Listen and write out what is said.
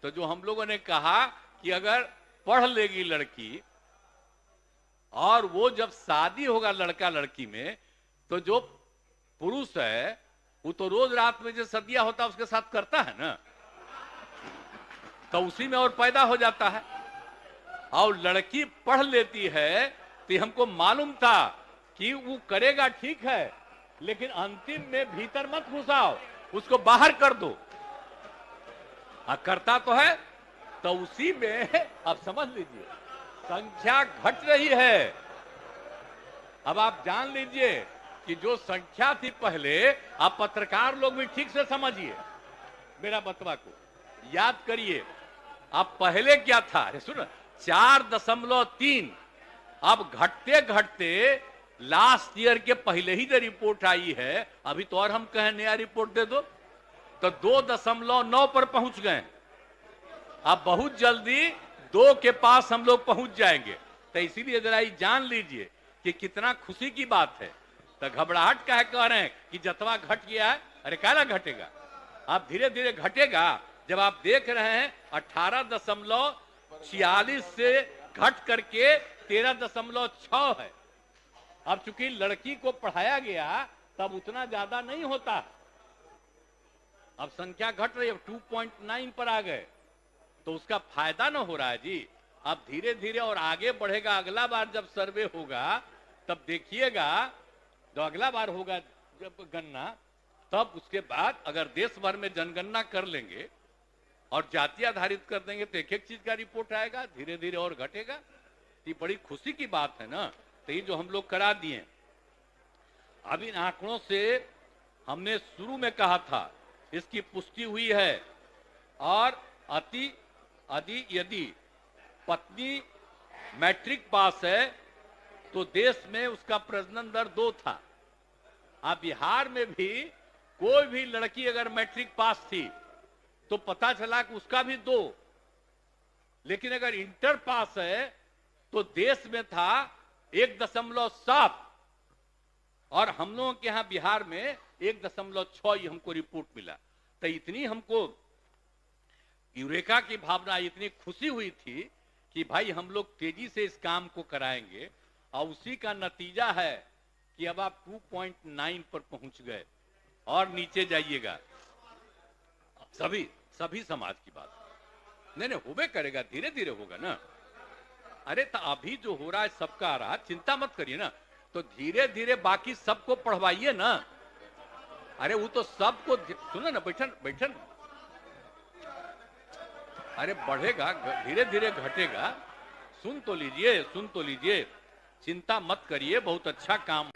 तो जो हम लोगों ने कहा कि अगर पढ़ लेगी लड़की और वो जब शादी होगा लड़का लड़की में, तो जो पुरुष है वो तो रोज रात में जो सदिया होता है उसके साथ करता है ना, तो उसी में और पैदा हो जाता है। और लड़की पढ़ लेती है तो हमको मालूम था कि वो करेगा ठीक है, लेकिन अंतिम में भीतर मत घुसाओ, उसको बाहर कर दो। करता तो है, तो उसी में अब समझ लीजिए संख्या घट रही है। अब आप जान लीजिए कि जो संख्या थी पहले, आप पत्रकार लोग भी ठीक से समझिए मेरा बतवा को, याद करिए। अब पहले क्या था, अरे सुनो, 4.3, अब घटते घटते लास्ट ईयर के पहले ही जो रिपोर्ट आई है, अभी तो और हम कहें नया रिपोर्ट दे दो, तो 2.9 पर पहुंच गए। अब बहुत जल्दी 2 के पास हम लोग पहुंच जाएंगे। तो इसीलिए जरा ये जान लीजिए कि कितना खुशी की बात है। तो घबराहट का है, कह रहे हैं कि जतवा घट गया है, अरे काला घटेगा, अब धीरे धीरे घटेगा। जब आप देख रहे हैं 18.46 से घट करके 13.6 है। अब चूंकि लड़की को पढ़ाया गया तब उतना ज्यादा नहीं होता, अब संख्या घट रही है, 2.9 पर आ गए, तो उसका फायदा ना हो रहा है जी। अब धीरे धीरे और आगे बढ़ेगा। अगला बार जब सर्वे होगा तब देखिएगा, जो अगला बार होगा जब गणना, तब उसके बाद अगर देश भर में जनगणना कर लेंगे और जाति आधारित कर देंगे तो एक एक चीज का रिपोर्ट आएगा, धीरे धीरे और घटेगा। ये बड़ी खुशी की बात है ना। तो ये जो हम लोग करा दिए, अब इन आंकड़ों से हमने शुरू में कहा था, इसकी पुष्टि हुई है। और यदि पत्नी मैट्रिक पास है तो देश में उसका प्रजनन दर 2 था। अब बिहार में भी कोई भी लड़की अगर मैट्रिक पास थी तो पता चला कि उसका भी 2, लेकिन अगर इंटर पास है तो देश में था 1.7, और हम लोगों के यहां बिहार में 1.6 हमको रिपोर्ट मिला। तो इतनी हमको यूरेका की भावना, इतनी खुशी हुई थी कि भाई हम लोग तेजी से इस काम को कराएंगे, और उसी का नतीजा है कि अब आप 2.9 पर पहुंच गए और नीचे जाइएगा। सभी समाज की बात नहीं होबे करेगा, धीरे धीरे होगा ना। अरे तो अभी जो हो रहा है सबका आ रहा, चिंता मत करिए ना, तो धीरे धीरे बाकी सबको पढ़वाइए ना। अरे वो तो सबको सुनो ना, बैठन अरे बढ़ेगा, धीरे धीरे घटेगा। सुन तो लीजिए, चिंता मत करिए, बहुत अच्छा काम।